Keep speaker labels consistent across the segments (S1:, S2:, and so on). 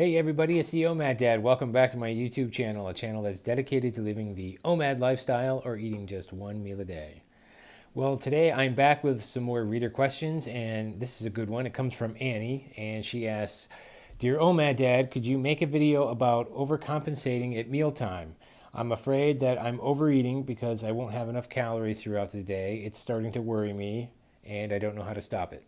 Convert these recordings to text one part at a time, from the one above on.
S1: Hey everybody, it's the OMAD Dad. Welcome back to my YouTube channel, a channel that's dedicated to living the OMAD lifestyle or eating just one meal a day. Well, today I'm back with some more reader questions, and this is a good one. It comes from Annie, and she asks, Dear OMAD Dad, could you make a video about overcompensating at mealtime? I'm afraid that I'm overeating because I won't have enough calories throughout the day. It's starting to worry me, and I don't know how to stop it.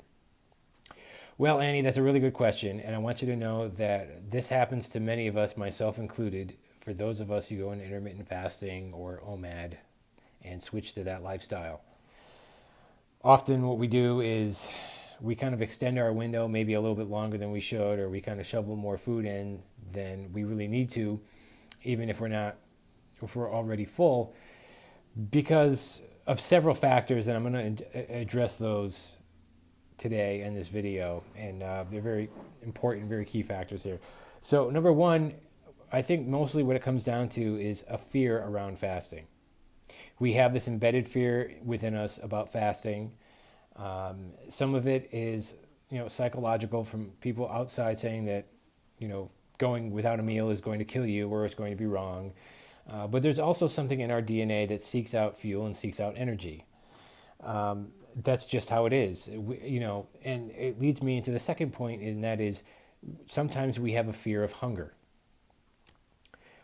S1: Well, Annie, that's a really good question, and I want you to know that this happens to many of us, myself included, for those of us who go into intermittent fasting or OMAD and switch to that lifestyle. Often what we do is we kind of extend our window maybe a little bit longer than we should, or we kind of shovel more food in than we really need to, even if we're already full, because of several factors, and I'm going to address those today in this video, and they're very important, very key factors here. So number one, I think mostly what it comes down to is a fear around fasting. We have this embedded fear within us about fasting. Some of it is, psychological, from people outside saying that, going without a meal is going to kill you or it's going to be wrong. But there's also something in our DNA that seeks out fuel and seeks out energy. That's just how it is, and it leads me into the second point, and that is sometimes we have a fear of hunger.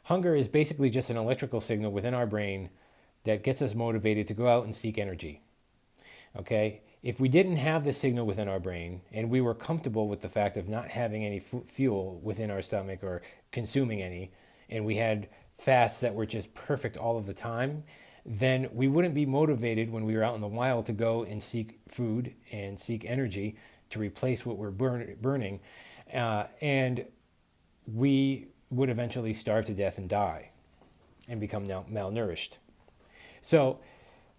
S1: Hunger is basically just an electrical signal within our brain that gets us motivated to go out and seek energy. Okay? If we didn't have this signal within our brain and we were comfortable with the fact of not having any fuel within our stomach or consuming any, and we had fasts that were just perfect all of the time, then we wouldn't be motivated when we were out in the wild to go and seek food and seek energy to replace what we're burning. And we would eventually starve to death and die and become malnourished. So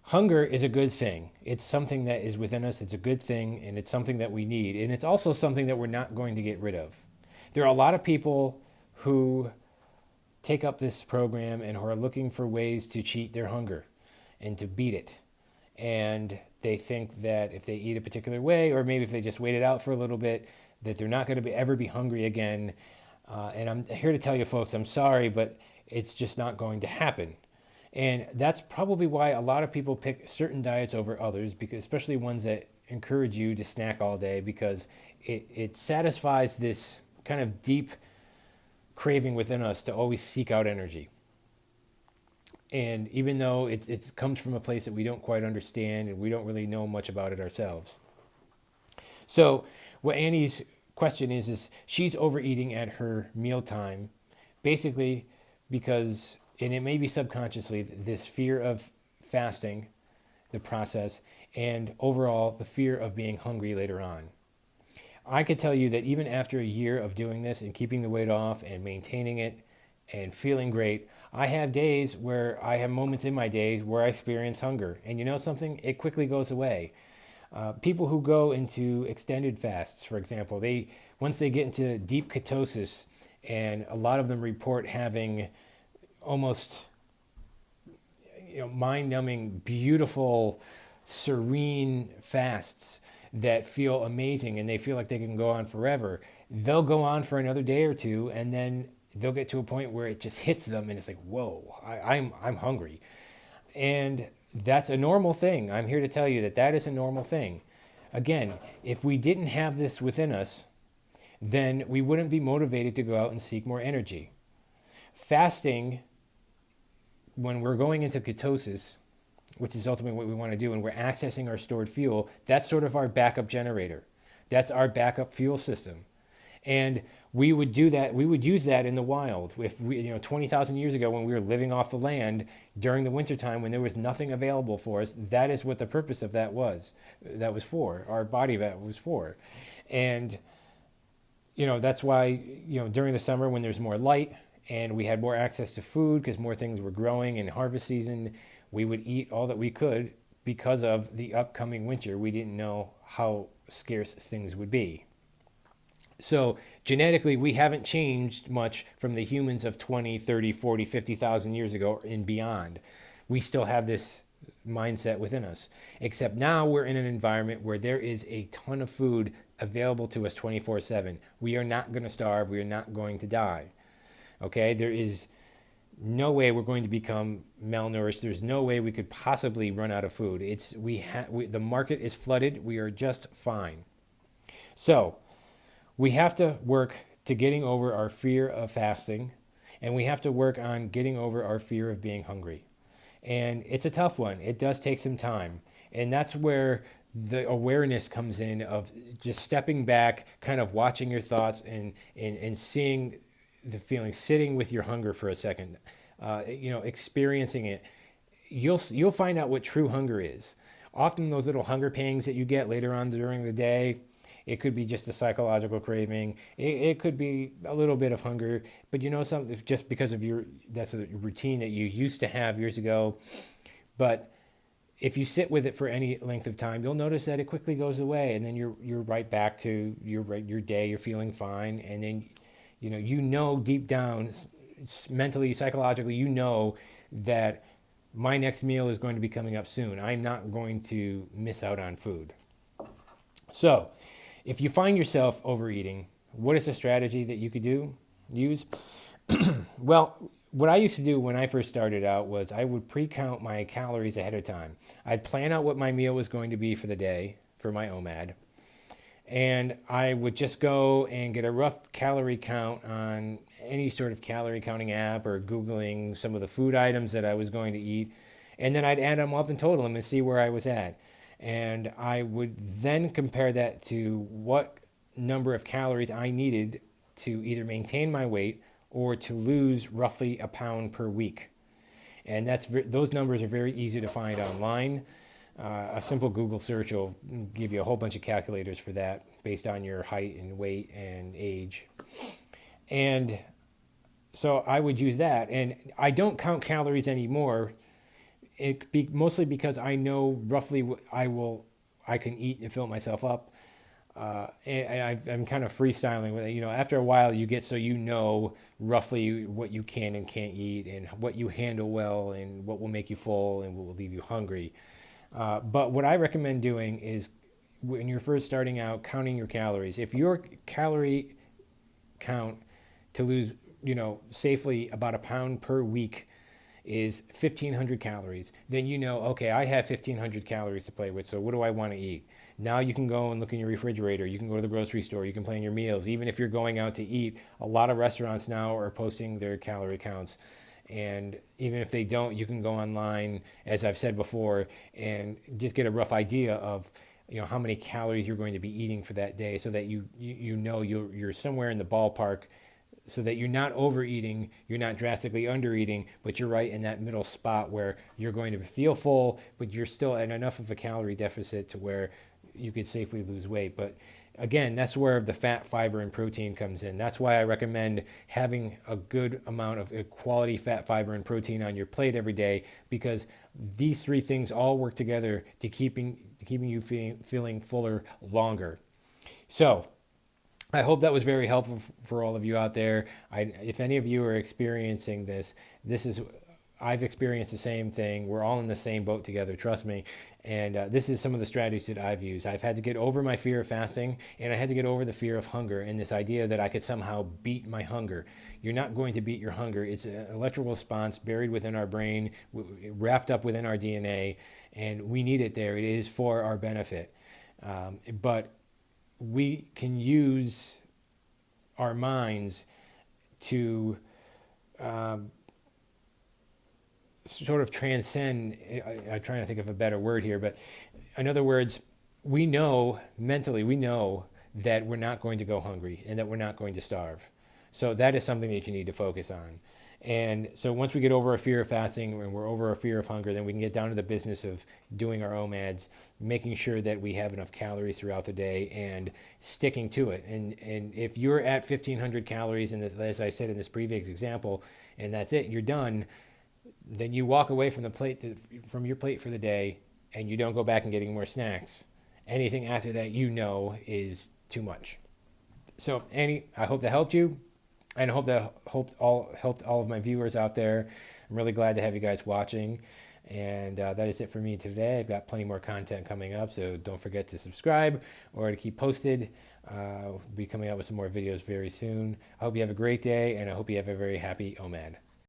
S1: hunger is a good thing. It's something that is within us. It's a good thing, and it's something that we need. And it's also something that we're not going to get rid of. There are a lot of people who take up this program and who are looking for ways to cheat their hunger and to beat it. And they think that if they eat a particular way, or maybe if they just wait it out for a little bit, that they're not going to ever be hungry again. And I'm here to tell you folks, I'm sorry, but it's just not going to happen. And that's probably why a lot of people pick certain diets over others, because especially ones that encourage you to snack all day, because it satisfies this kind of deep craving within us to always seek out energy. And even though it comes from a place that we don't quite understand and we don't really know much about it ourselves. So what Annie's question is she's overeating at her mealtime, basically because, and it may be subconsciously, this fear of fasting, the process, and overall the fear of being hungry later on. I could tell you that even after a year of doing this and keeping the weight off and maintaining it and feeling great, I have days where I have moments in my days where I experience hunger. And you know something? It quickly goes away. People who go into extended fasts, for example, once they get into deep ketosis, and a lot of them report having almost mind-numbing, beautiful, serene fasts that feel amazing and they feel like they can go on forever. They'll go on for another day or two, and then they'll get to a point where it just hits them and it's like, whoa, I'm hungry. And that's a normal thing. I'm here to tell you that that is a normal thing. Again, if we didn't have this within us, then we wouldn't be motivated to go out and seek more energy. Fasting, when we're going into ketosis, which is ultimately what we want to do, and we're accessing our stored fuel, that's sort of our backup generator. That's our backup fuel system. And we would do that, we would use that in the wild. If we, 20,000 years ago, when we were living off the land during the wintertime, when there was nothing available for us, that is what the purpose of that was. That was for, our body that was for. And, that's why, during the summer when there's more light and we had more access to food because more things were growing in harvest season, we would eat all that we could because of the upcoming winter. We didn't know how scarce things would be. So genetically, we haven't changed much from the humans of 20, 30, 40, 50,000 years ago and beyond. We still have this mindset within us, except now we're in an environment where there is a ton of food available to us 24/7. We are not going to starve. We are not going to die. Okay? There is no way we're going to become malnourished. There's no way we could possibly run out of food. The market is flooded. We are just fine. So we have to work to getting over our fear of fasting, and we have to work on getting over our fear of being hungry. And it's a tough one. It does take some time. And that's where the awareness comes in of just stepping back, kind of watching your thoughts and seeing the feeling, sitting with your hunger for a second, experiencing it. You'll find out what true hunger is. Often those little hunger pangs that you get later on during the day, it could be just a psychological craving. It could be a little bit of hunger, but something just because of that's a routine that you used to have years ago. But if you sit with it for any length of time, you'll notice that it quickly goes away, and then you're right back to your day. You're feeling fine, and then deep down, mentally, psychologically, that my next meal is going to be coming up soon. I'm not going to miss out on food. So, if you find yourself overeating, what is a strategy that you could use? Well, what I used to do when I first started out was I would pre-count my calories ahead of time. I'd plan out what my meal was going to be for the day for my OMAD. And I would just go and get a rough calorie count on any sort of calorie counting app or Googling some of the food items that I was going to eat. And then I'd add them up and total them and see where I was at. And I would then compare that to what number of calories I needed to either maintain my weight or to lose roughly a pound per week. And those numbers are very easy to find online. A simple Google search will give you a whole bunch of calculators for that based on your height and weight and age. And so I would use that. And I don't count calories anymore. Mostly because I know roughly what I can eat and fill myself up. I'm kind of freestyling with it. After a while you get so roughly what you can and can't eat and what you handle well and what will make you full and what will leave you hungry. But what I recommend doing is when you're first starting out, counting your calories. If your calorie count to lose, safely about a pound per week is 1,500 calories, then okay, I have 1,500 calories to play with, so what do I want to eat? Now you can go and look in your refrigerator, you can go to the grocery store, you can plan your meals. Even if you're going out to eat, a lot of restaurants now are posting their calorie counts. And even if they don't, you can go online, as I've said before, and just get a rough idea of how many calories you're going to be eating for that day, so that you're somewhere in the ballpark, so that you're not overeating, you're not drastically undereating, but you're right in that middle spot where you're going to feel full, but you're still at enough of a calorie deficit to where you could safely lose weight. But again, that's where the fat, fiber, and protein comes in. That's why I recommend having a good amount of quality fat, fiber, and protein on your plate every day, because these three things all work together to keeping you feeling fuller longer. So I hope that was very helpful for all of you out there. If any of you are experiencing I've experienced the same thing. We're all in the same boat together, trust me. And this is some of the strategies that I've used. I've had to get over my fear of fasting, and I had to get over the fear of hunger and this idea that I could somehow beat my hunger. You're not going to beat your hunger. It's an electrical response buried within our brain, wrapped up within our DNA, and we need it there. It is for our benefit. But we can use our minds to sort of transcend. I'm trying to think of a better word here, but in other words, we know mentally that we're not going to go hungry and that we're not going to starve. So that is something that you need to focus on. And so once we get over our fear of fasting and we're over our fear of hunger, then we can get down to the business of doing our OMADs, making sure that we have enough calories throughout the day and sticking to it. And if you're at 1,500 calories, and as I said in this previous example, and that's it, you're done, then you walk away from from your plate for the day, and you don't go back and getting more snacks. Anything after that, is too much. So, I hope that helped you. And I hope that helped all of my viewers out there. I'm really glad to have you guys watching. And that is it for me today. I've got plenty more content coming up, so don't forget to subscribe or to keep posted. We'll be coming out with some more videos very soon. I hope you have a great day, and I hope you have a very happy OMAD.